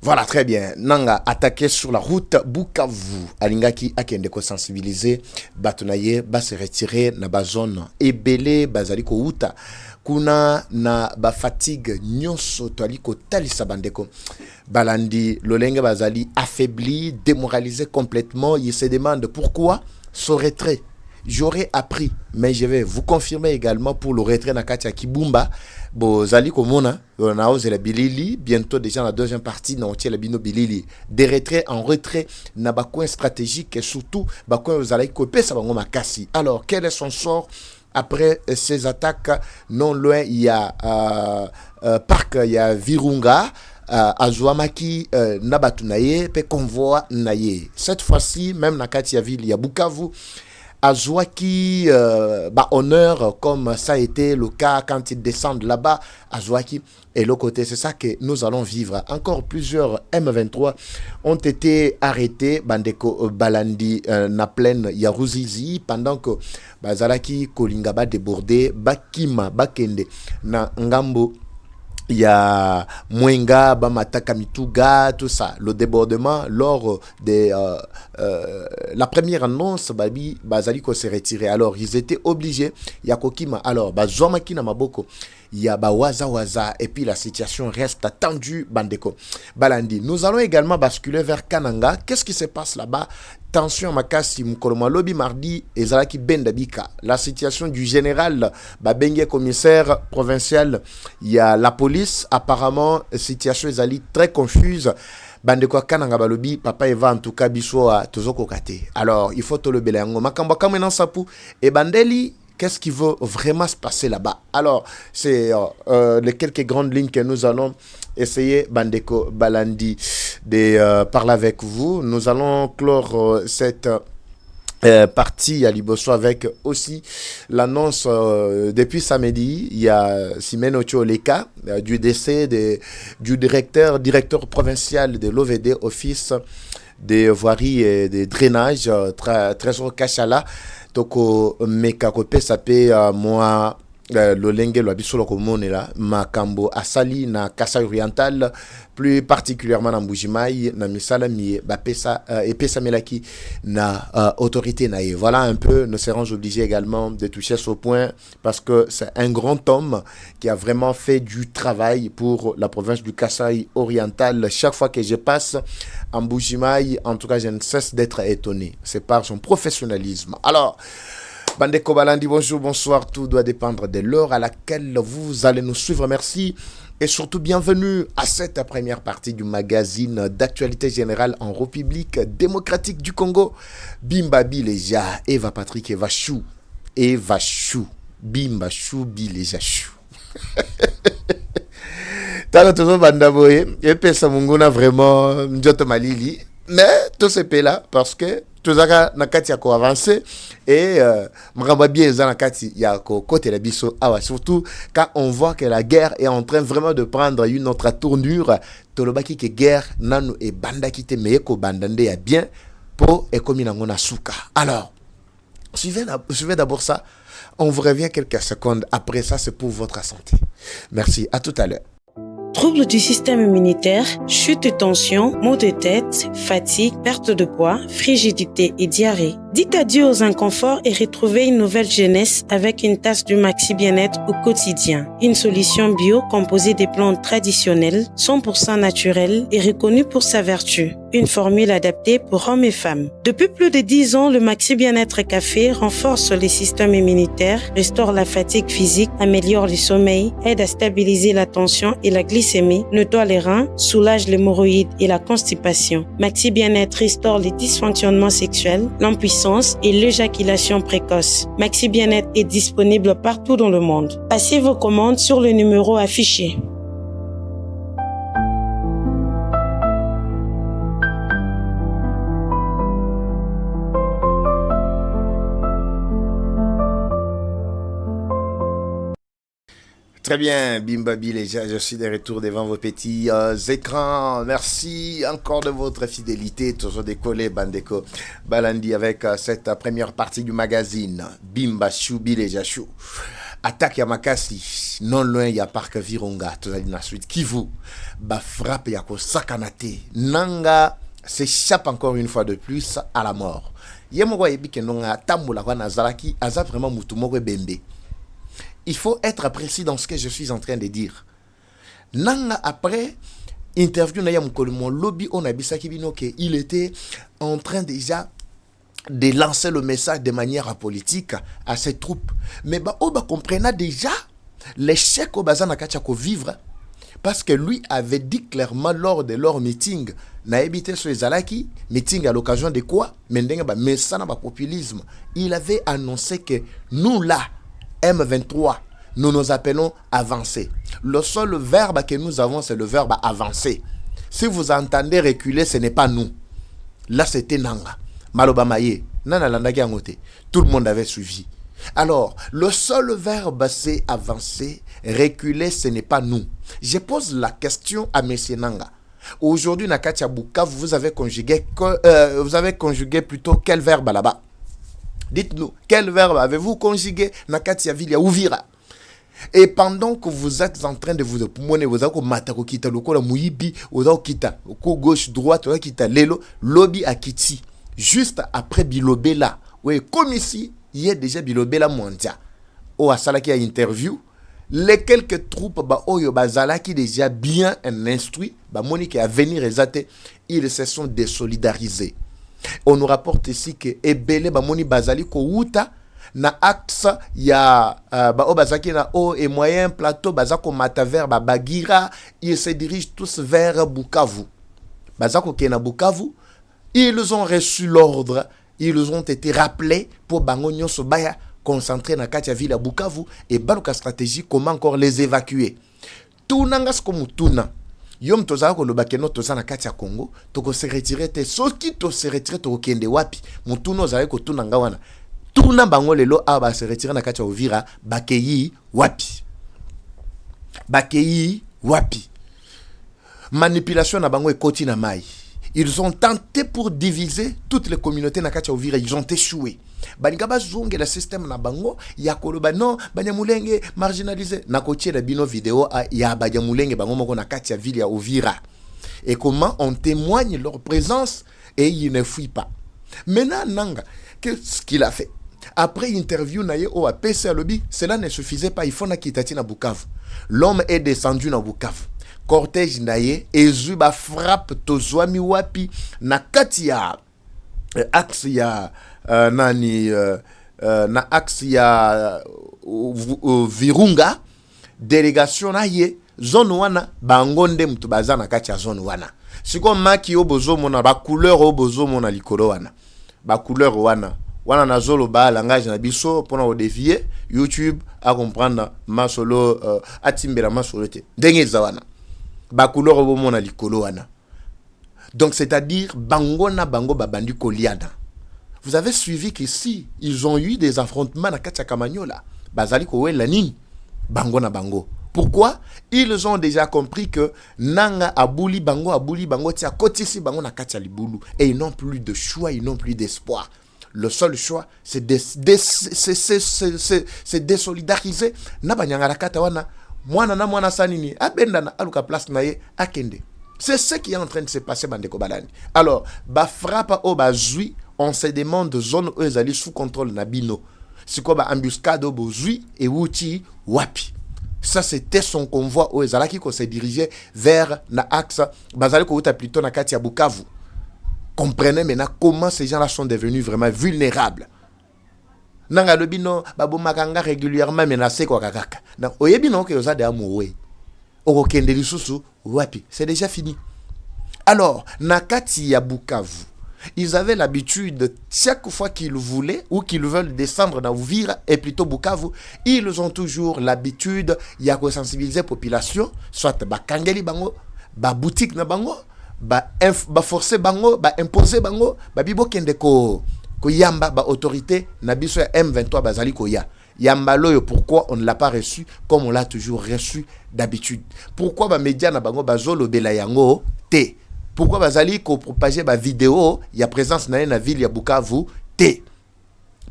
Voilà, très bien. Nanga attaqué sur la route Bukavu. Alingaki akendeko sensibiliser. Batunaye ba se retirer na ba zone ebele bazali ko uta. Kuna na ba fatigue nyonso toali ko talisa bandeko. Balandi lolenge bazali affaibli, démoralisé complètement. Il se demande pourquoi ce retrait. J'aurais appris, mais je vais vous confirmer également pour le retrait na Katia Kibumba. Bon, Zali Komona, on a osé la Bilili, bientôt déjà la deuxième partie, on tient la Bino Bilili. Des retraits en retrait, na coin stratégique et surtout, coin vous allez couper ça va makasi. Alors, quel est son sort après ces attaques? Non loin, il y a Parc, il y a Virunga. Azouamaki Nabatunaye, pe convoi Naye. Cette fois-ci, même na Katia Ville, il y a Bukavu. Azouaki honneur comme ça a été le cas quand ils descendent là-bas. Azouaki et l'autre côté, c'est ça que nous allons vivre. Encore plusieurs M23 ont été arrêtés. Bandeko Balandi na plaine Yaruzizi pendant que Bazalaki Kolingaba débordé, Bakima Bakende na Ngambo. Il y a Mwenga, Bamataka Mituga, tout ça. Le débordement lors de la première annonce, Bazaliko s'est retiré. Alors, ils étaient obligés. Il y a Kokima. Alors, Bazomaki na Maboko. Il y a Waza. Et puis, la situation reste tendue, Bandeko. Balandi. Nous allons également basculer vers Kananga. Qu'est-ce qui se passe là-bas? Tension Makasi Mukoloma Lobby mardi et Zalaki Bendabika. La situation du général Babenge, commissaire provincial, il y a la police. Apparemment, situation est très confuse. Bandeko Kananga Balobi, papa Eva en tout cas biso a tozoko kate. Alors, il faut te le belango. Makamba kamena sapu et Bandeli. Qu'est-ce qui veut vraiment se passer là-bas? Alors, c'est les quelques grandes lignes que nous allons essayer, Bandeko Balandi, de parler avec vous. Nous allons clore cette partie à Liboso avec aussi l'annonce depuis samedi. Il y a Simène Ocho-Leka du décès du directeur provincial de l'OVD, Office des voiries et des drainages, Trésor Kachala. Toko mekakope sape moi lolenge lo bisolo komone la makambo asali na Kasai oriental, plus particulièrement na Mbujimai na misala mi bapesa epesa melaki na autorité na ye. Voilà un peu, nous serons obligés également de toucher ce point parce que c'est un grand homme qui a vraiment fait du travail pour la province du Kasai oriental. Chaque fois que je passe en Mbujimai, en tout cas, je ne cesse d'être étonné. C'est par son professionnalisme. Alors, Bandeko Balandi, bonjour, bonsoir. Tout doit dépendre de l'heure à laquelle vous allez nous suivre. Merci. Et surtout, bienvenue à cette première partie du magazine d'actualité générale en République démocratique du Congo. Bimba Bileja, Eva Patrick, Eva Chou. Eva Chou. Bimba Chou, Bileja Chou. Tala toujours Bandaboye. Et puis, ça m'a vraiment Njoto Malili. Mais tout ce pays là parce que tout ça nakati ya ko avancer et mramba bien za nakati ya ko côté la biso awa, surtout quand on voit que la guerre est en train vraiment de prendre une autre tournure. Tolobaki que guerre nanu e bandaki te meko bandande ya bien po e komi nango na suka. Alors suivez d'abord ça, on vous revient quelques secondes après ça, c'est pour votre santé. Merci, à tout à l'heure. Troubles du système immunitaire, chute de tension, maux de tête, fatigue, perte de poids, frigidité et diarrhée. Dites adieu aux inconforts et retrouvez une nouvelle jeunesse avec une tasse du Maxi Bien-être au quotidien. Une solution bio composée des plantes traditionnelles, 100% naturelles et reconnue pour sa vertu. Une formule adaptée pour hommes et femmes. Depuis plus de 10 ans, le Maxi Bien-être Café renforce les systèmes immunitaires, restaure la fatigue physique, améliore le sommeil, aide à stabiliser la tension et la glycémie, nettoie les reins, soulage l'hémorroïde et la constipation. Maxi Bien-être restaure les dysfonctionnements sexuels, l'impuissance et l'éjaculation précoce. Maxi Bien-être est disponible partout dans le monde. Passez vos commandes sur le numéro affiché. Très bien, Bimba Bileja, je suis de retour devant vos petits écrans. Merci encore de votre fidélité. Toujours décollé, Bandeko Balandi, avec cette première partie du magazine. Bimba Chou Bileja Chou. attaque ya makasi non loin ya parc Virunga tozali na suite Kivu ba frappe ya ko sakanate nanga s'échappe encore une fois de plus à la mort yemoko yebi ke nonga tambola kwa nazalaki aza vraiment mutu moko bembe. Il faut être précis dans ce que je suis en train de dire. Nanga après interview na ya mukolo mon lobby on a bisaki bino que il était en train déjà de lancer le message de manière politique à ses troupes. Mais comprenait déjà l'échec au bazana kachako vivre parce que lui avait dit clairement lors de leur meeting na ebité sur Zalaki meeting à l'occasion de quoi mais ça n'a pas populisme. Il avait annoncé que nous là M23 nous nous appelons avancer. Le seul verbe que nous avons c'est le verbe avancer. Si vous entendez reculer ce n'est pas nous. Là c'était Nanga. Maloba Maye, Nana Landaki Angote, tout le monde avait suivi. Alors, le seul verbe c'est avancer, reculer, ce n'est pas nous. Je pose la question à M. Nanga. Aujourd'hui, Nakatia Bukavu, vous avez conjugué plutôt quel verbe là-bas? Dites-nous, quel verbe avez-vous conjugué Nakatia Vilia Ouvira? Et pendant que vous êtes en train de vous opposer, vous avez matako kita lokola muibi, vous avez kita gauche droite, vous avez kita lelo lobby à kiti. Juste après Bilobela, oui, comme ici, il y a déjà Bilobela Mondia. Au Asalaki a interview, les quelques troupes Oyo Bazalaki déjà bien instruits, Monique à venir exaté, ils se sont désolidarisés. On nous rapporte ici que Ebele Moni Bazali Kouta na axe ya Bazaki na haut et moyen plateau Bazako Mataver Bagira, ils se dirigent tous vers Bukavu. Bazako Kena Bukavu. Ils ont reçu l'ordre, ils ont été rappelés pour Bangonyo Sobaya concentrer dans Katia Ville à Bukavu et Baluka stratégie comment encore les évacuer. Tout nangas comme tout na. Yom tozala ko lobakeno tozana Katia Congo, toko se retirer te soki to se retirer to kende wapi. Mutuno zala ko tunanga wana. Tuna bango lelo aba se retirer na Katia Uvira bakeyi wapi. Bakeyi wapi. Manipulation na bango ekoti na mai. Ils ont tenté pour diviser toutes les communautés na Katia Uvira, ils ont échoué. Banigaba zonge le système na bango ya koloba non banyamulenge marginalisé na kotie la bino vidéo ya banyamulenge bango moko na Katia Ville ya Uvira. Et comment on témoigne leur présence et ils ne fuient pas. Maintenant Nanga, qu'est-ce qu'il a fait? Après interview na ye au APC à lobby, cela ne suffisait pas, il faut na kitati na Bukavu. L'homme est descendu na Bukavu. Cortège naye ezuba frappe tozwami wapi na kati ya axe ya na axe ya Virunga délégation naye zone wana bangonde mutu baza na kati ya zone wana siko maki obozo mona ba couleur obozo mona likolo wana ba couleur wana na zolo ba langage na biso pona o dévier YouTube à comprendre masolo atimbela masolo te ndenge za wana ba couleur obomona likolo wana. Donc c'est-à-dire bango na bango babandi koliana. Vous avez suivi qu'ici ils ont eu des affrontements na Katia Kamanyola. Bazali ko wela nini bango na bango. Pourquoi? Ils ont déjà compris que nanga abuli bango tia kotisi bango na Katia libulu et ils n'ont plus de choix, ils n'ont plus d'espoir. Le seul choix c'est désolidariser na banyanga kata wana. Mwana sanini abenda na aluka place na ye akende. C'est ce qui est en train de se passer bandeko balani. Alors ba frappe au bazui, on se demande zone où ils allaient sous contrôle na bino. C'est quoi ba embuscade au bozui et wuti wapi. Ça c'était son convoi où ils allaient qui se dirigeait vers na axe bazali ko uta plutôt na kati ya Bukavu. Comprenez maintenant comment ces gens-là sont devenus vraiment vulnérables. Nanga lobino babo makanga régulièrement menacé kwa kakaka. Donc oyebino ke oza de amoureux. Okokende lisusu wapi, c'est déjà fini. Alors, nakati ya Bukavu, ils avaient l'habitude chaque fois qu'ils voulaient ou qu'ils veulent descendre dans Uvira et plutôt Bukavu, ils ont toujours l'habitude ya ko sensibiliser la population, soit ba kangeli bango, ba boutique na bango, ba forcer bango, ba imposer bango, ba bibo kende ko yamba ba autorité na biso ya M23 bazali ko ya yamba loyo. Pourquoi on ne l'a pas reçu comme on l'a toujours reçu d'habitude? Pourquoi ba média na bango bazolo bela yango te? Pourquoi bazali ko propager ba vidéo ya présence na ville ya Bukavu te?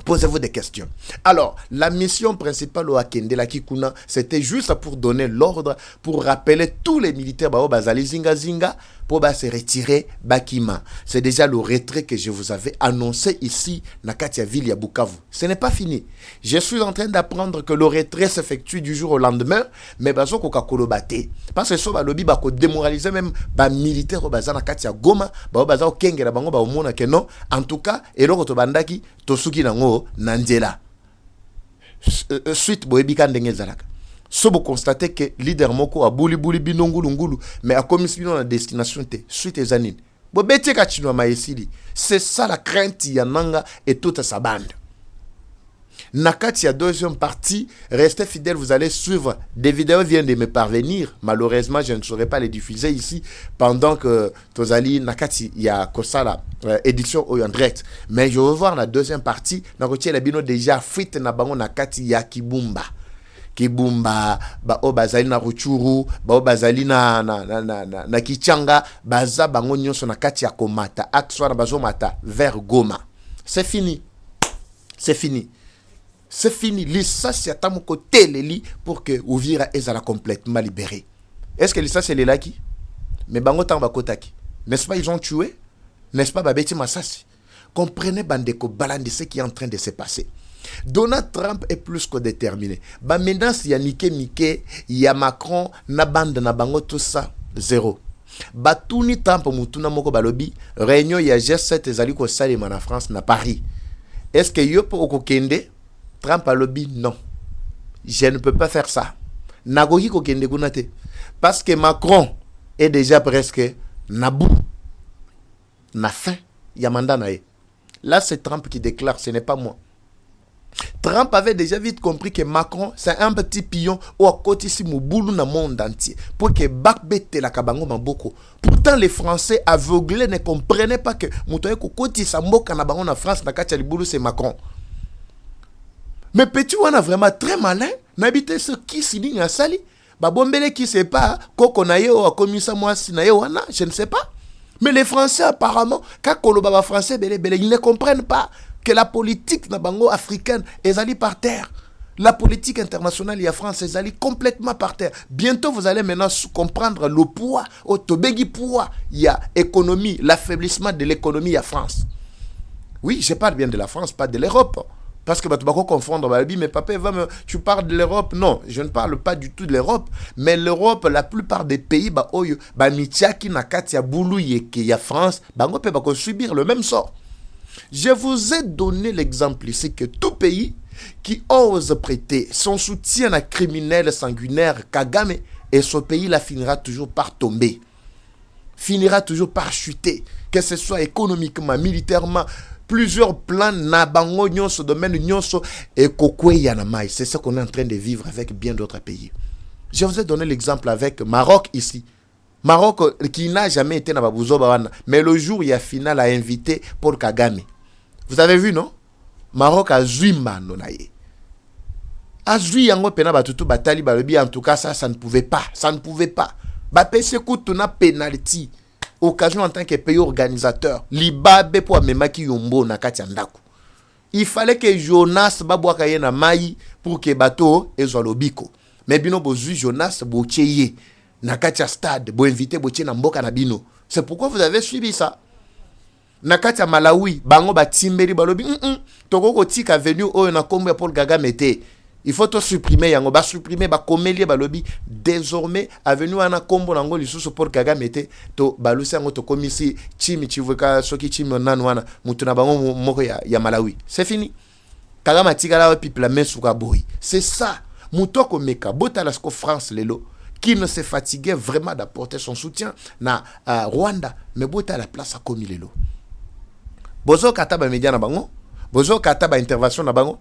Posez-vous des questions. Alors, la mission principale au Akende la Kikuna, c'était juste pour donner l'ordre, pour rappeler tous les militaires Bazali Zinga Zinga pour se retirer Bakima. C'est déjà le retrait que je vous avais annoncé ici, na Katia ville ya Bukavu. Ce n'est pas fini. Je suis en train d'apprendre que le retrait s'effectue du jour au lendemain, mais bazo koka kolobate. Parce que so balobi bako démoraliser même ba militaire baza na Katia Goma, baza o kengela bango ba omona que non. En tout cas, eloko to bandaki tosuki nango nanjela. Suite boebika ndenge zalaka. So vous constatez que leader moko a bouli binongulu mais a commis la destination te suite les années. Bo bete ka chino maesili. C'est ça la crainte yananga et toute sa bande. Nakati a deuxième partie, restez fidèles, vous allez suivre. Des vidéos viennent de me parvenir. Malheureusement, je ne saurais pas les diffuser ici pendant que Tozali Nakati y a Kosala édition en direct. Mais je vais voir la deuxième partie. Nakoti la bino déjà fuite na bango Nakati ya Kibumba. Kibumba ba o bazali na Ruchuru ba o bazali na Kichanga baza bango nyonso na kati ya komata akswa na bazo mata vers Goma. C'est fini. C'est fini. C'est fini. L'issas ya tamoko teleli pour que Uvira ezala complètement libéré. Est-ce que l'issas c'est les laki? Mais bango tamba kotaki. N'est-ce pas ils ont tué? N'est-ce pas babeti masasi? Comprenez bandeko balandi ce qui est en train de se passer. Donald Trump est plus que déterminé. Bah maintenant il y a Mike, il y a Macron, na bande na bango tout ça zéro. Bah tout ni Trump mutuna moko balobi réunion il y a G7 ezali ko salima na France na Paris. Est-ce que yo po okende Trump a lobby non. Je ne peux pas faire ça. Nagoki ko kende kunate parce que Macron est déjà presque nabou na fin ya mandat na ye. Là c'est Trump qui déclare, ce n'est pas moi. Trump avait déjà vite compris que Macron c'est un petit pion ou à côté si moubulu dans le monde entier pour que bakbete la kabango maboko. Pourtant les Français aveuglés ne comprenaient pas que mutoye ko koti sa mboka na bango na France na kati ya libulu c'est Macron. Mais petit wana vraiment très malin, n'habite ce qui signe à sali. Ba bombele qui sait pas koko na yo a commis ça moi si na yo wana, je ne sais pas. Mais les Français apparemment quand kolobaba français ils ne comprennent pas que la politique na bango africaine est allée par terre. La politique internationale y a France est allée complètement par terre. Bientôt vous allez maintenant comprendre le poids, au tobegi poids, il y a économie, l'affaiblissement de l'économie à France. Oui, je parle bien de la France, pas de l'Europe. Parce que tu vas confondre, mais papa, tu parles de l'Europe. Non, je ne parle pas du tout de l'Europe. Mais l'Europe, la plupart des pays, Michaki, Nakatia, Boulou, y a France, on peut subir le même sort. Je vous ai donné l'exemple ici que tout pays qui ose prêter son soutien à criminel sanguinaire Kagame, et ce pays-là finira toujours par tomber. Finira toujours par chuter. Que ce soit économiquement, militairement, plusieurs plans nabango nyonso domaine nyonso et kokwe yanamai. C'est ce qu'on est en train de vivre avec bien d'autres pays. Je vous ai donné l'exemple avec Maroc ici. Maroc qui n'a jamais été dans Babouzo Bawana, mais le jour il y a final a invité Paul Kagame. Vous avez vu non? Maroc a zui manonaye. A zui yango pena batutu batali balobi en tout cas ça ne pouvait pas, ça ne pouvait pas. Ba pese kutuna penalty. Occasion en tant que pays organisateur, libabe pour memaki yombo na kati ndako. Il fallait que Jonas babwaka ye na mai pour que bateau ezolobiko. Mais bino bozui Jonas bocheye na kati stade bo invité boche na mboka na bino. C'est pourquoi vous avez suivi ça. Na kati Malawi bango batimbeli balobi tokoko tika venu oyo na kombo ya Paul Kagame te. Il faut tout supprimer yango ba supprimer ba komelie balobi désormais avenue ana kombo nango lisusu Paul Kagame te to balusi yango to komisi chimi chivuka soki chimi nanu wana mutu na bango moko ya Malawi. C'est fini. Kagame atikala people mesuka boy. C'est ça. Mutoko meka botala sko France lelo qui ne s'est fatigué vraiment d'apporter son soutien na Rwanda mais bota la place à komi lelo. Bozo kataba média na bango, bozo kataba intervention na bango.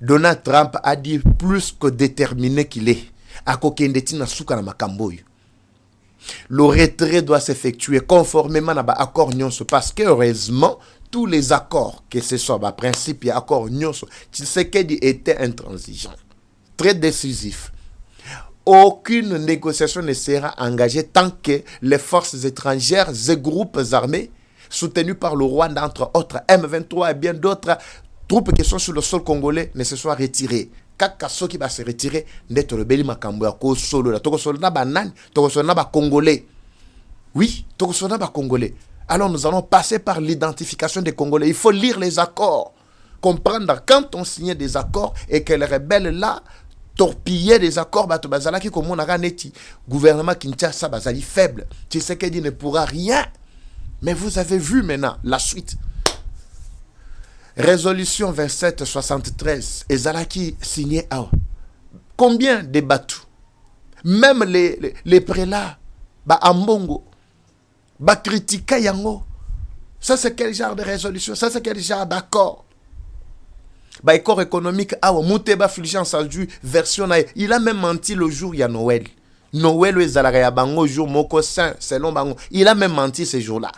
Donald Trump a dit plus que déterminé qu'il est. À kokendeti na suka na makamboyo. Le retrait doit s'effectuer conformément à l'accord nyonso parce que heureusement tous les accords que ce soit ba principe et accord nyonso Tshisekedi était intransigeant, très décisif. Aucune négociation ne sera engagée tant que les forces étrangères et groupes armés soutenus par le Rwanda entre autres M23 et bien d'autres troupes qui sont sur le sol congolais ne se soient retirées. Kaka soki va se retirer, neto rebeli makambo ya ko solo la toko solo na banani, toko solo na ba congolais. Oui, toko solo na ba congolais. Alors nous allons passer par l'identification des Congolais. Il faut lire les accords, comprendre quand on signait des accords et que les rebelles là torpillaient des accords, bato bazalaki comme on a neti gouvernement Kinshasa bazali faible. Tshisekedi ne pourra rien. Mais vous avez vu maintenant la suite. Résolution 2773, Ezalaki signé à combien de bateaux? Même les prélats, ba ambongo, ba critika yango. Ça c'est quel genre de résolution? Ça c'est quel genre d'accord? Ba accord économique, Mouteba Fulgence a dû version. Il a même menti le jour il y a Noël. Noël Ezalaka ya bango jour moko saint selon bango. Il a même menti ce jour-là.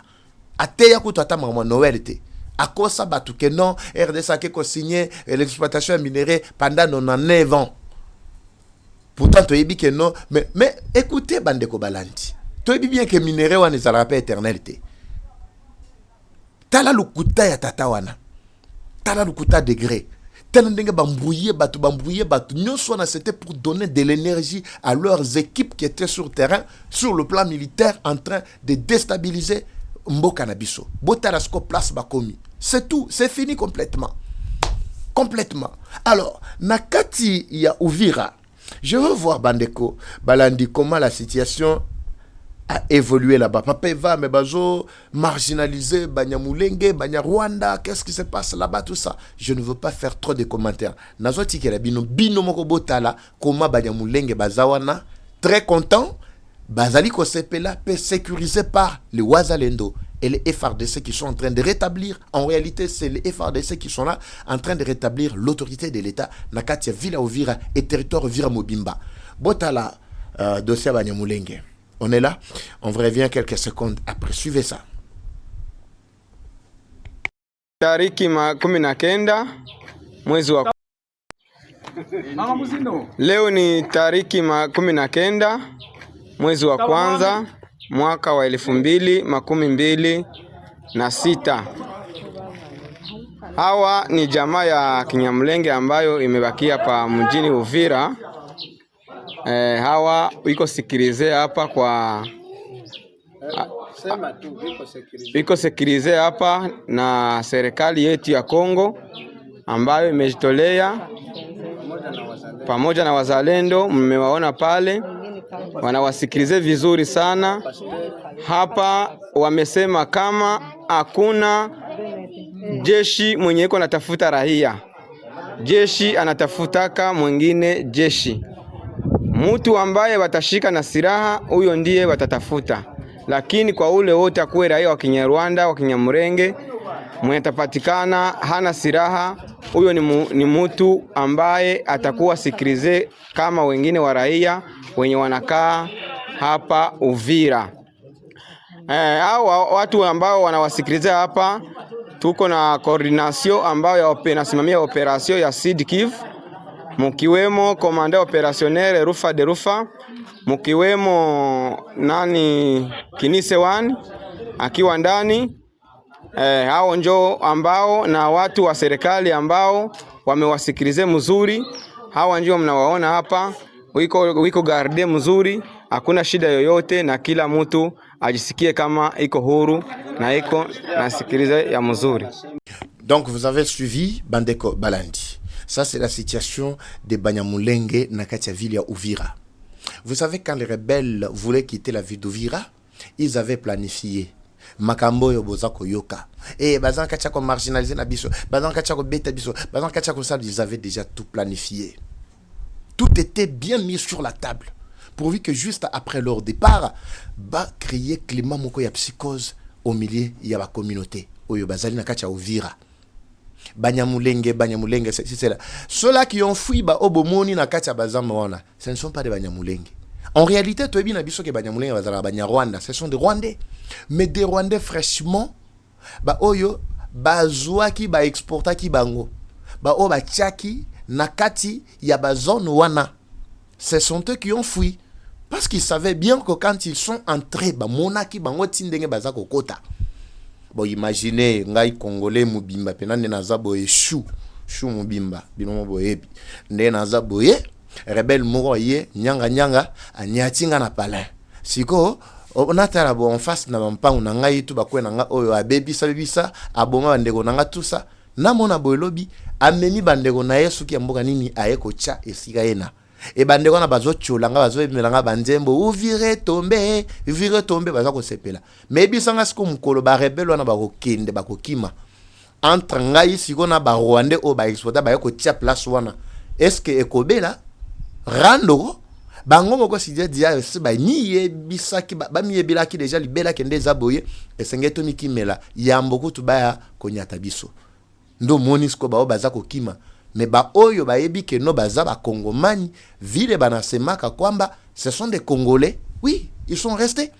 Ateya kutata maman Noël était. À cause ça, que non, RDC a signé l'exploitation minérale pendant 99 ans. Pourtant, tu as dit que non. Mais écoutez, Bandeko Balandi. Tu as dit bien que minéraux ont des éternalité. Tala lukuta ya tatawana. Tala lukuta degré. Tala ndenge bambouillé batu. C'était pour donner de l'énergie à leurs équipes qui étaient sur le terrain, sur le plan militaire, en train de déstabiliser Mboka na biso. Botarasko place bakomi. C'est tout, c'est fini complètement. Complètement. Alors, nakati ya Uvira, je veux voir Bandeko Balandi comment la situation a évolué là-bas. Papa va mais bazo marginalisé Banyamulenge, Banyarwanda, qu'est-ce qui se passe là-bas tout ça. Je ne veux pas faire trop de commentaires. Nazoti kela bino moko botala comment Banyamulenge bazawana très content. Bazali Kosepela peut sécurisé par les Wazalendo et les FRDC qui sont en train de rétablir. En réalité, c'est les FRDC qui sont là en train de rétablir l'autorité de l'État. Nakatia Villa Uvira et territoire Uvira Mobimba. Botala dossier Banyamulenge. On est là. On revient quelques secondes après. Suivez ça. Tariki 19 mwezi wa leo ni tariki 19 mwezi wa kwanza mwaka wa 2026. Hawa ni jamaa ya Kinyamulenge ambayo imebakia pa mjini Uvira. Hawa iko sikilize hapa kwa iko sikilize hapa na serikali yetu ya Kongo ambayo imejitolea pamoja na wazalendo. Mmewaona pale wanawasikilize vizuri sana. Hapa wamesema kama hakuna jeshi mwenye iko anatafuta raia, jeshi anatafutaka mwingine jeshi. Mtu ambaye watashika na silaha huyo ndiye watatafuta, lakini kwa ule wote akuwe raia wa Kinyarwanda, wa Kinyamurenge, mwenye tapatikana hana silaha, huyo ni mtu ambaye atakuwa sikilize kama wengine wa raia wenye wanakaa hapa Uvira. Hao watu ambao wanawasikiliza hapa, tuko na coordination ambayo inasimamia operation ya Sud Kivu, mkiwemo komanda opérationnel Rufa de Rufa, mkiwemo Kinise 1 akiwa ndani. Hao njo ambao na watu wa serikali ambao wamewasikilize mzuri. Hawa ndio mnawaona hapa, wiko garde mzuri, hakuna shida yoyote, na kila mtu ajisikie kama iko huru na iko nasikilize ya mzuri. Donc vous avez suivi Bandeko Balandi. Ça c'est la situation de Banyamulenge na katia ville ya Uvira. Vous savez, quand les rebelles voulaient quitter la ville d'Uvira, ils avaient planifié makambo yo bozako yoka. Bazan katia ko marginaliser na biso, bazan katia ko beta biso, bazan katia ko ça, ils avaient déjà tout planifié. Tout était bien mis sur la table, pourvu que juste après leur départ, créer climat moko ya psychose au milieu ya la communauté. Oyo bazali na katia Uvira. Banyamulenge, c'est là. Ceux-là qui ont fui obomoni na katia bazamwana, ce ne sont pas des Banyamulenge. En réalité, tu es bien habitué que Banyamulenge bazala Banyarwanda, ce sont des Rwandais. Mais des Rwandais fraîchement, oyo bazwaki exportaki bango. Tchaki nakati ya bazone wana. Ce sont eux qui ont fui parce qu'ils savaient bien que quand ils sont entrés monaki bango tindenge bazako kota. Bon, imaginez, ngai Congolais mubimba, penande naza boye chou mubimba, binomo boye, nde naza boye, rebelle moko ye, nyanga, anyatinga na palin. Siko, on a talabo en face na mpangu na ngai tu bakwe na nga oyo abebisa, abonga bandeko na nga tout ça. Na mona boye lobi, ameni bandeko na ye suki ya mboka nini ayeko cha esika yena. E bandeko na bazo tcholanga bazo emelanga banzembo uvire tombe baza ko sepela. Maybe sanga siko mukolo ba rebelle wana bakokende bakokima. Entre ngai siko na ba Rwandais o ba exploiter ba yeko tia place wana. Est-ce que ekobela rando bango moko sidia dia se ba ni yebisaki ba mi yebelaki déjà libela kende zaboye esengeto mikimela yamboku tubaya konyata biso. Ndo monisco ba baza kokima. Mais ba oyo ba yebi ke no baza ba Congomani vile banasemaka kwamba ce sont des Congolais. Oui, ils sont restés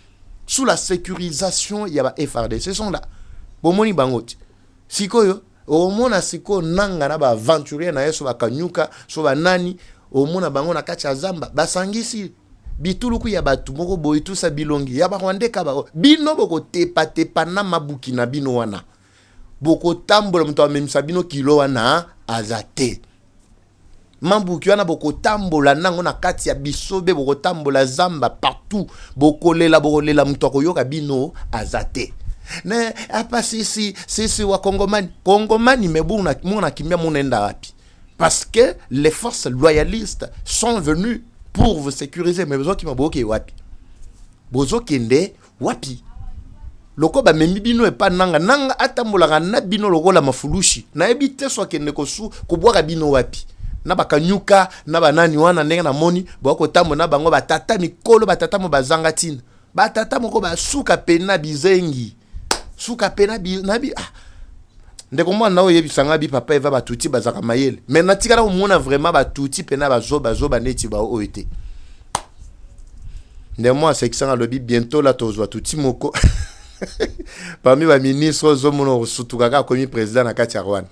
sous la sécurisation ya ba FRDC. Ce sont là. Bomoni bangoti. Sikoyo omona siko nanga na ba aventurier na yeso bakanyuka so ba nani omona bango na kacha zamba basangisi bituluku ya batu moko boyi tout ça bilongi ya ba Rwandais ka ba bino boko tepa na mabuki na bino wana. Boko tambola mto amemisa bino kilo wana azate. Mambuki wana boko tambola nango na kati ya bisobe boko tambola zamba partout. Boko lela mto akoyoka bino azate. Ne apa sisi wa Congomani mebu muna kimia munenda wapi. Parce que les forces loyalistes sont venues pour vous sécuriser. Mais besoin qui m'a boké wapi. Bozo kende wapi. Loko ba memi bino e pa nanga atambolaka na bino loko la mafulushi na ebite so kende kosu kobwaka bino wapi na bakanyuka na banani wana ndenge na moni boko tambo na bango batata mikolo batata mo bazanga tina batata moko basuka pena bizengi suka pena bi nabi ndeko mwana na oyebisanga bi papa eva batuti bazaka mayele mais natikala omona vraiment batuti pena bazoba neti ba oete ndemo asekisanga lobi bientôt la tozwa tuti moko. Parmi les ministres, zomono sutukaka komi président na kati ya Rwanda.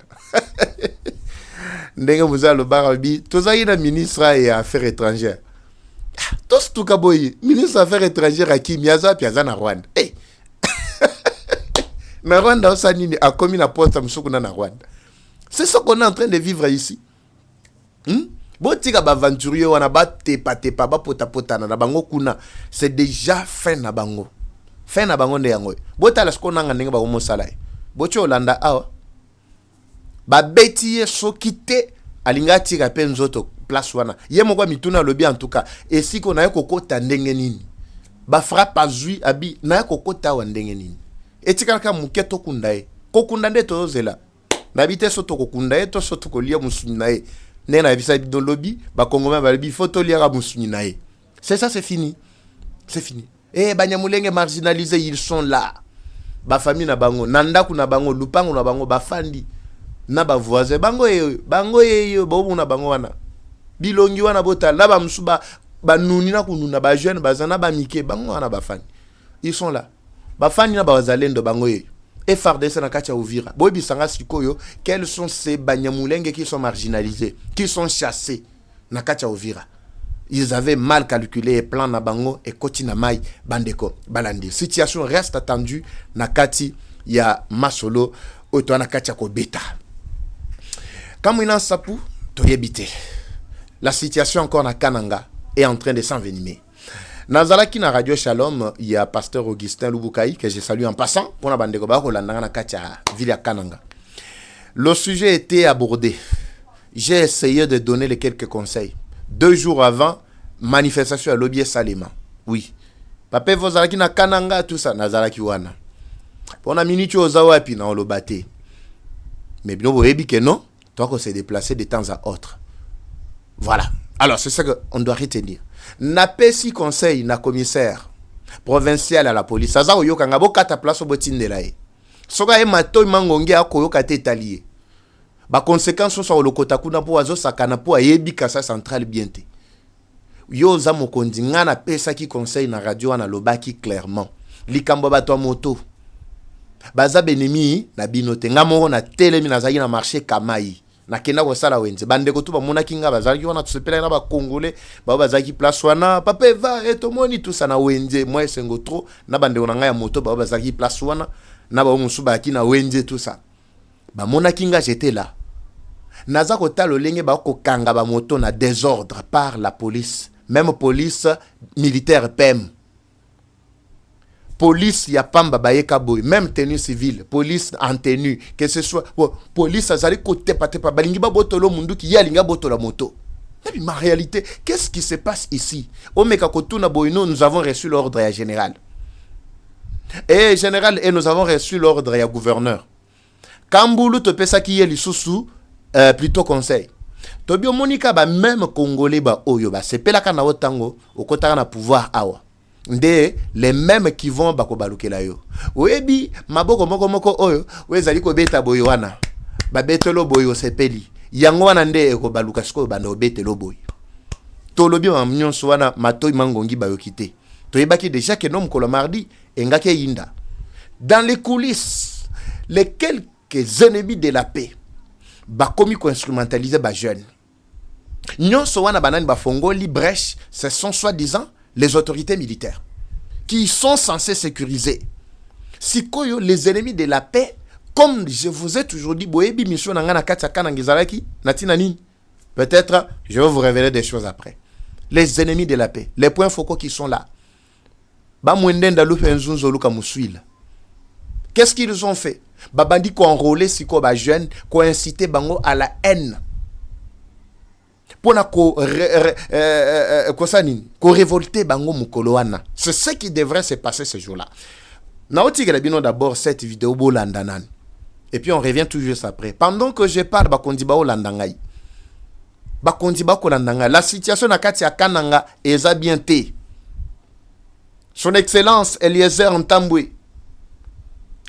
Ndenge muza lo barabi, toza ina ministre ya affaires étrangères. Tos tuka boyi, ministre affaires étrangères aki miaza piaza na Rwanda. Eh. Na Rwanda osa nini akomi na poste msuku na Rwanda. C'est ce qu'on est en train de vivre ici. Botika ba aventurier wana ba tepa ba pota na bango kuna, c'est déjà fin na bango. Fin na bango nde yango. Bota la sko nanga ndenge ba ko mosala. Bocho Olanda awa. Ba beti ye sokite alinga tira pe nzoto place wana. Ye moko mituna lobi en tout cas. Et si ko na ye kokota ndenge nini. Ba frappe azui abi na ye kokota wa ndenge nini. Etika ka muketo kundae. Kokunda nde to zela. Na bite soto kokunda e to soto kolia musuni na e. Ne na bisa bidon lobi ba kongoma ba lobi photo liara musuni na e. C'est ça, c'est fini. C'est fini. Eh, banyamulenge marginalisés, ils sont là. Ba famille na bango, nandaku na bango, lupango na bango, ba fandi, na ba voisin, bango yeyo, bobu na bango wana. Bilongi wana bota, na ba msuba, ba nuni na kununa, ba jeune, ba zana, ba mike, bango wana ba fandi. Ils sont là. Ba fandi na ba wazalendo bango yeyo. FRDC na kacha Uvira. Bobi sanga sikoyo, quels sont ces banyamulenge qui sont marginalisés, qui sont chassés na kacha Uvira? Ils avaient mal calculé les plans na bango et kotina mai bandeko balandi. Situation reste attendue na kati ya masolo oto na kati ya kobeta. Comme il en sapu toyebite. La situation encore na Kananga est en train de s'envenimer. Nazalaki na Radio Shalom, il y a pasteur Augustin Lubukai que je salue en passant pour na bandeko ba kolanda na kati ya ville ya Kananga. Le sujet était abordé. J'ai essayé de donner les quelques conseils. 2 jours avant, manifestation à Lobie Salema. Oui. Papa Vozalaki na Kananga, tout ça, Nazalaki wana. Pour la minute aux awapi na olobate. Mais bien, vous voyez que non, toi qu'on s'est déplacé de temps à autre. Voilà. Alors, c'est ça qu'on doit retenir. Na pesi conseil na commissaire provincial à la police. Saza oyoka ngabo kata place au botindela e. Soka e mato mangonge akoyoka te talié. Ba conséquences sont le kota kuna po azo sakana po ayebi kasa centrale bienté. Yo za mokondi ngana pesa ki conseil na radio na lobaki clairement. Likambo ba to moto. Baza benemi na binote ngamo na telemi na zaki na marché Kamai. Na kenda ko sala wenze bande ko tuba mona kinga bazaki wana tsepela na ba congolais ba bazaki place wana papa va etomoni tout ça na wenze moi sengo trop na bande ona ngaya moto ba bazaki place wana na ba musuba ki na wenje tout ça ba mona kinga j'étais là naza kota lolenge ba ko kanga ba moto na désordre par la police, même police militaire PM, police ya pamba bayeka boy, même tenue civile, police en tenue, que ce soit police azali côté paté pa balingi ba botolo mundu ki yalinga botola moto. Mais ma réalité, qu'est-ce qui se passe ici? Omeka kotuna boyno, nous avons reçu l'ordre ya général. Et général, et nous avons reçu l'ordre ya gouverneur. Kambulu te pesa ki yeli susu plutôt conseil. Tobio monika ba même congolais ba oyo ba sepela kana otango okotaka na pouvoir awa. Nde les mêmes qui vont bako balukela yo. Oyebi maboko moko oyo wezali ko beta boyo wana. Ba betelo boyo sepeli. Yango wana nde eko baluka siko banda obetelo boyo. Tolobi ma nyonso wana matoi mangongi ba yokite. Toyebaki déjà que nom kolo mardi engake yinda. Dans les coulisses, les quelques ennemis de la paix ba komi ko instrumentaliser ba jeune. Nyonso wana banani ba fongoli brèche, ce sont soi-disant les autorités militaires qui sont censées sécuriser. Sikoyo les ennemis de la paix, comme je vous ai toujours dit, boyebi mission nangana kataka nangizalaki natina nini. Peut-être je vais vous révéler des choses après. Les ennemis de la paix, les points focaux qui sont là. Ba mwendenda lupe nzunzo luka musuila. Qu'est-ce qu'ils ont fait? Babandi ko enrôler siko ba jeune, ko inciter bango à la haine. Pona ko révolter bango mukoloana. C'est ce qui devrait se passer ce jour-là. Naoti grabino d'abord cette vidéo bolandanan. Et puis on revient tout juste après. Pendant que je parle bakondiba olandangai. Bakondiba kolandangai. La situation na kati ya Kananga eza bien té. Son Excellence Eliezer Ntambwe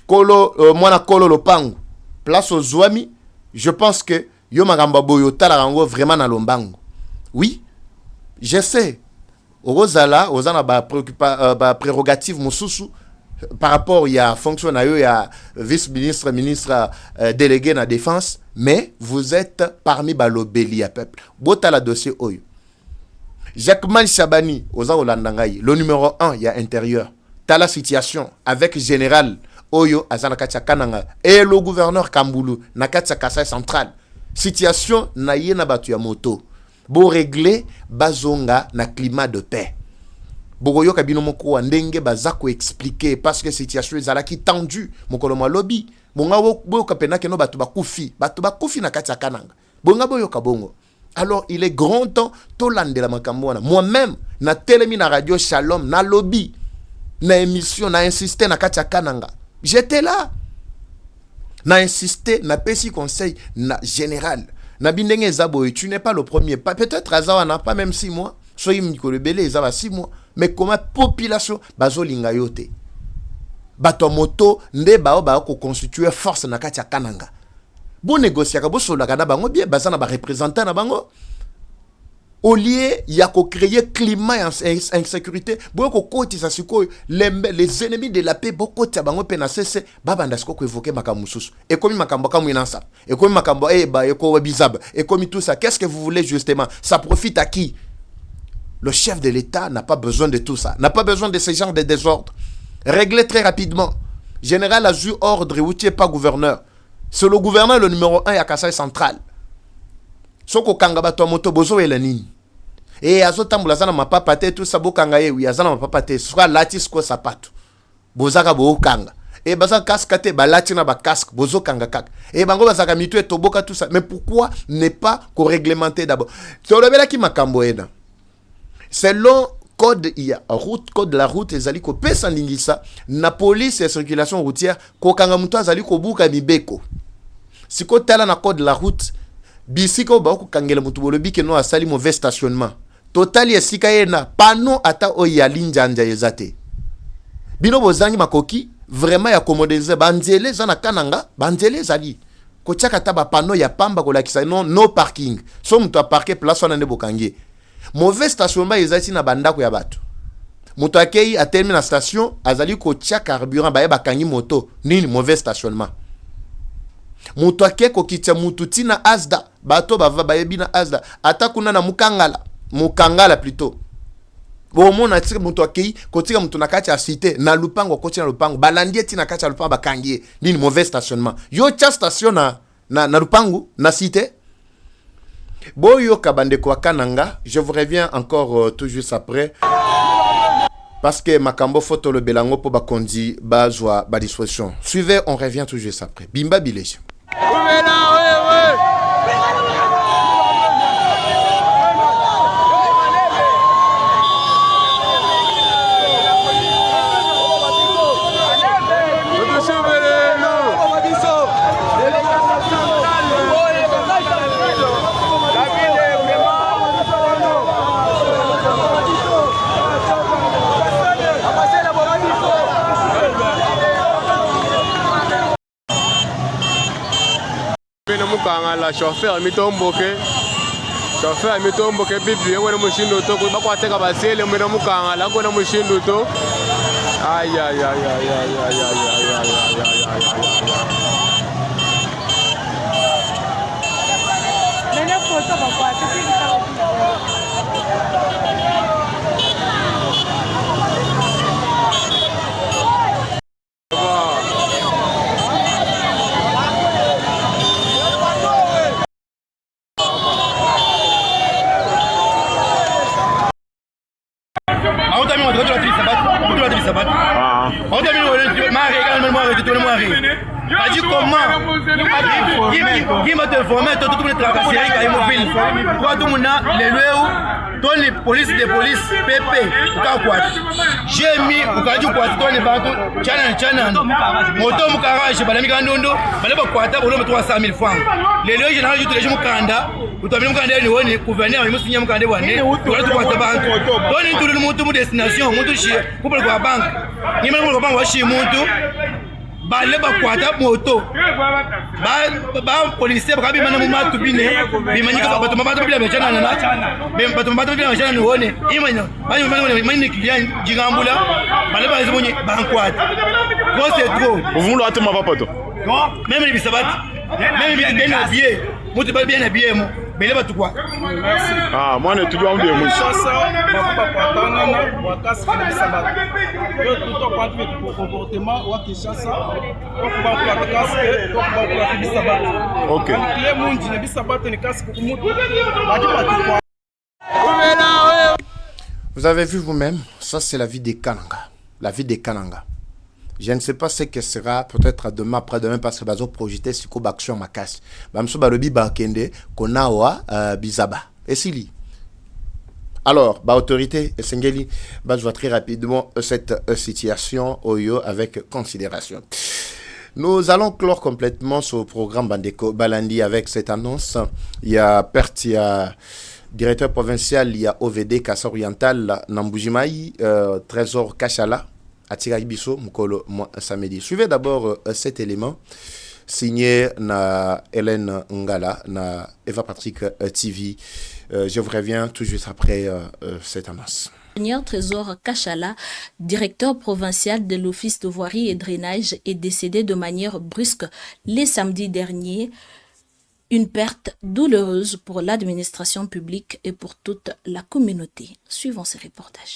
Kolo mwana Kolo Lopango place aux Zouami, je pense que yo magamba boyo tala rango vraiment na lombango. Oui, je sais. Ozala ozana ba prérogative mususu par rapport ya fonction na yo ya vice-ministre ministre délégué na défense, mais vous êtes parmi balobeli ya peuple. Botala dossier oyo. Jacquemin Chabani oza olandangai, le numéro 1 ya intérieur. Tala situation avec général Oyo azana katia Kananga et le gouverneur Kambulu na katia Kasai central. Situation na yena batu ya moto. Bo régler bazonga na climat de paix. Bogoyo kabino moko ndenge bazako expliquer parce que situation ezala ki tendue mokolo malobi. Bonga bo kapena ke no batu bakufi na katia Kananga. Bonga boyo kabongo. Alors il est grand temps to landela makambo wana. Moi-même na telemi na radio Shalom na lobby na émission na insister na katia Kananga. J'étais là. Na insisté, na pesi conseil na général. Na bindenge zaboy, tu n'es pas le premier. Peut-être Azawa n'a pas même 6 mois. Soyez Mikolo Belé, Azawa 6 mois. Mais comment population bazo linga yote. Bato moto nde bao ko constituer force na katia Kananga. Bon négocier ka bo solaka na bango bien bazana ba représentant na bango. Au lieu ya ko créer climat insécurité, boko koti sa siko les ennemis de la paix boko tia bango pena cesse babanda siko ko évoquer makamususu. Et comme makambo ka mwinansa, et comme makambo eko bizab, et comme tout ça, qu'est-ce que vous voulez justement? Ça profite à qui? Le chef de l'État n'a pas besoin de tout ça, n'a pas besoin de ce genre de désordre. Réglez très rapidement. Général a eu ordre ou tu es pas gouverneur. C'est le gouverneur le numéro 1 à Kasai central. Soko kangaba to moto bozo elanini. Et azotambula zana mapapa te tout ça bokanga ye wi azana mapapa te soit latis ko sapato. Bozaka bo kanga. Et baza casque te balati na ba casque bozo kanga kaka. Et bango bazaka mitu to boka tout ça. Mais pourquoi ne pas ko réglementer d'abord? Tolobela ki makambo ena. Selon code code de la route ezali ko pesa ndingisa na police et circulation routière ko kanga muto azali ko buka mibeko. Siko tala na code de la route bisiko ba ko kangela mutu bolobi ke no asali mauvais stationnement. Total yesika yena pano ata oya linjanja yezate. Bino bozangi makoki vraiment ya komodeze banzele zana Kananga banzele zali. Ko tiaka taba pano ya pamba ko lakisa no parking. So mutu a parquer place wana ndebo kangie. Mauvais stationnement ezati na bandako ya bato. Mutu akei a terminé la station azali ko tia carburant ba yeba kangi moto nini mauvais stationnement. Mutu akei ko kitia mutu tina Asda bato bava ba yebi na Asda ata kuna na mukangala plutôt. Bon mon atire muto akei kotika muto nakati ya cité na lupango koti na lupango balandie ti nakati ya lupango bakangie nini mauvais stationnement yo tia station na lupango na cité. Boyo kabandeko akananga, je vous reviens encore tout juste après parce que makambo photo le belango po bakondi bazwa ba disposition. Suivez, on revient tout juste après. Bimba Bilé. La chauffeur mitomboke bibi yango na mushindo to ko bakwateka basele mwena mukanga la ko na mushindo to ay nene foto bakwateka Adi comment qui m'a te formé tout le travail à immobile quoi tout mon les lois ton les police de police PP quoi j'ai mis au cas du quoi ton les bateaux chana moto mu garage balami kandondo baleba kwata bolo 300 000 francs les lois général juste les gens mukanda utabili mukanda ni woni gouverneur imusinya mukande wane wala tu kwata bantu doni tout le monde mu destination muntu shi kubele kwa bank ni mwe kwa bank wa shi muntu bale bakwata moto ba policier bakabi mana mu matubine bimanyika bato mabato bila bechana na bato mabato bila bechana ni wone imanya mani client jingambula bale ba zimunyi bankwata ko c'est trop vous l'avez ma papa to même les bisabati même bien habillé mutu ba bien habillé mo bele batu kwa ah moi ne tu dois me mu sasa bakuba kwatana na wakasi na bisabati yo tuto kwa tu comportement wa Kinshasa okuba kwa kasi okuba kwa bisabati OK clé mundi na bisabati ni kasi kumutu bati batu kwa. Vous avez vu vous-même, ça c'est la vie des Kananga, la vie des Kananga. Je ne sais pas ce que sera peut-être demain, après-demain, parce que bazo projeté sur quoi action ma casse. Bamso balobi bakende konawa bizaba. Et sili. Alors, ba autorité Sengeli, je vois très rapidement cette situation Oyo avec considération. Nous allons clore complètement ce programme Bandeko Balandi avec cette annonce. Il y a Pertia, directeur provincial, il y a OVD Kassa Oriental, Nambujimaï, Trésor Kachala. Atira Ibiso Mukolo samedi. Suivez d'abord cet élément signé na Hélène Ngala na Eva Patrick TV. Je vous reviens tout juste après cette annonce. Seigneur Trésor Kachala, directeur provincial de l'Office de voirie et drainage, est décédé de manière brusque les samedis derniers. Une perte douloureuse pour l'administration publique et pour toute la communauté. Suivons ces reportages.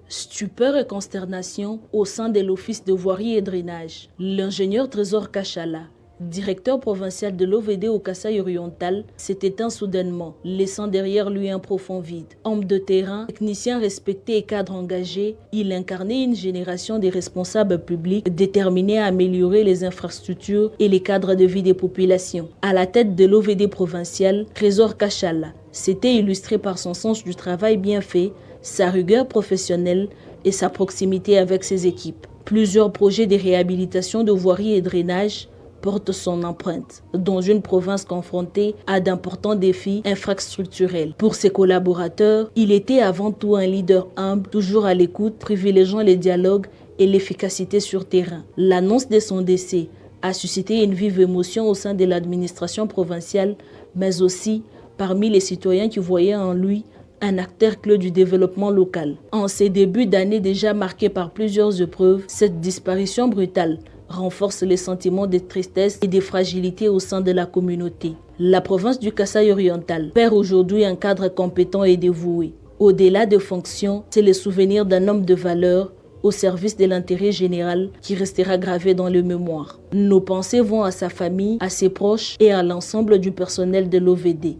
Stupeur et consternation au sein de l'Office de voirie et drainage. L'ingénieur Trésor Kachala, directeur provincial de l'OVD au Kasaï oriental, s'est éteint soudainement, laissant derrière lui un profond vide. Homme de terrain, technicien respecté et cadre engagé, il incarnait une génération de responsables publics déterminés à améliorer les infrastructures et les cadres de vie des populations. À la tête de l'OVD provincial, Trésor Kachala s'était illustré par son sens du travail bien fait, sa rigueur professionnelle et sa proximité avec ses équipes. Plusieurs projets de réhabilitation de voirie et drainage porte son empreinte dans une province confrontée à d'importants défis infrastructurels. Pour ses collaborateurs, il était avant tout un leader humble, toujours à l'écoute, privilégiant les dialogues et l'efficacité sur terrain. L'annonce de son décès a suscité une vive émotion au sein de l'administration provinciale, mais aussi parmi les citoyens qui voyaient en lui un acteur clé du développement local. En ces débuts d'année déjà marqués par plusieurs épreuves, cette disparition brutale renforce les sentiments de tristesse et de fragilité au sein de la communauté. La province du Kasaï oriental perd aujourd'hui un cadre compétent et dévoué. Au-delà des fonctions, c'est le souvenir d'un homme de valeur au service de l'intérêt général qui restera gravé dans le mémoire. Nos pensées vont à sa famille, à ses proches et à l'ensemble du personnel de l'OVD.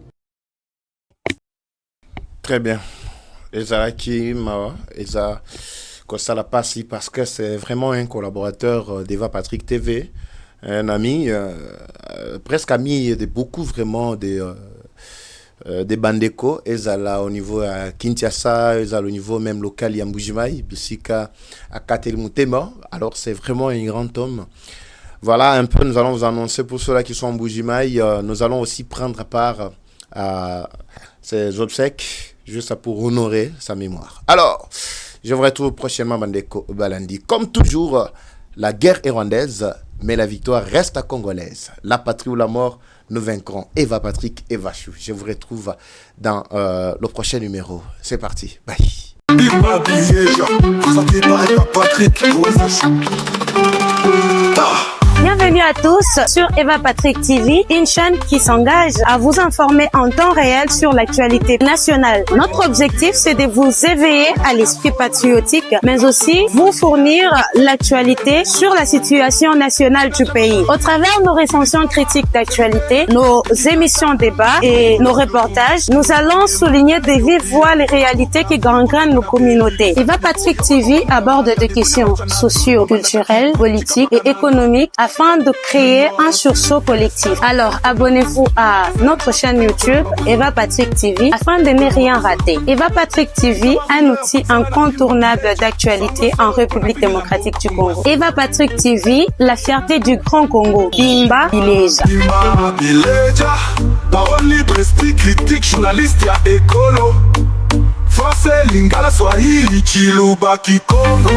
Très bien. Ezaraki Mawa, Eza Kosala Passi, parce que c'est vraiment un collaborateur d'Eva Patrick TV, un ami, presque ami de beaucoup vraiment des Bandeko, Ezala au niveau à Kinshasa, Ezala au niveau même local à Mbujimaï, Bissika à Katelmutema. Alors c'est vraiment un grand homme. Voilà un peu, nous allons vous annoncer pour ceux-là qui sont en Mbujimaï, nous allons aussi prendre part à ces obsèques, juste pour honorer sa mémoire. Alors, je vous retrouve prochainement, Bandeko Balandi. Comme toujours, la guerre est rwandaise, mais la victoire reste congolaise. La patrie ou la mort, nous vaincrons. Eva Patrick, Eva Chou. Je vous retrouve dans le prochain numéro. C'est parti. Bye. Bienvenue à tous sur Eva Patrick TV, une chaîne qui s'engage à vous informer en temps réel sur l'actualité nationale. Notre objectif, c'est de vous éveiller à l'esprit patriotique, mais aussi vous fournir l'actualité sur la situation nationale du pays. Au travers de nos recensions critiques d'actualité, nos émissions débats et nos reportages, nous allons souligner de vive voix les réalités qui gangrènent nos communautés. Eva Patrick TV aborde des questions socio-culturelles, politiques et économiques afin de créer un sursaut collectif. Alors, abonnez-vous à notre chaîne YouTube Eva Patrick TV afin de ne rien rater. Eva Patrick TV, un outil incontournable d'actualité en République démocratique du Congo. Eva Patrick TV, la fierté du Grand Congo. Bimba Bileja. Bimba Bileja, parole libre, esprit critique, journaliste ya écolo. Français, Lingala, Swahili, Chiluba, Kikongo.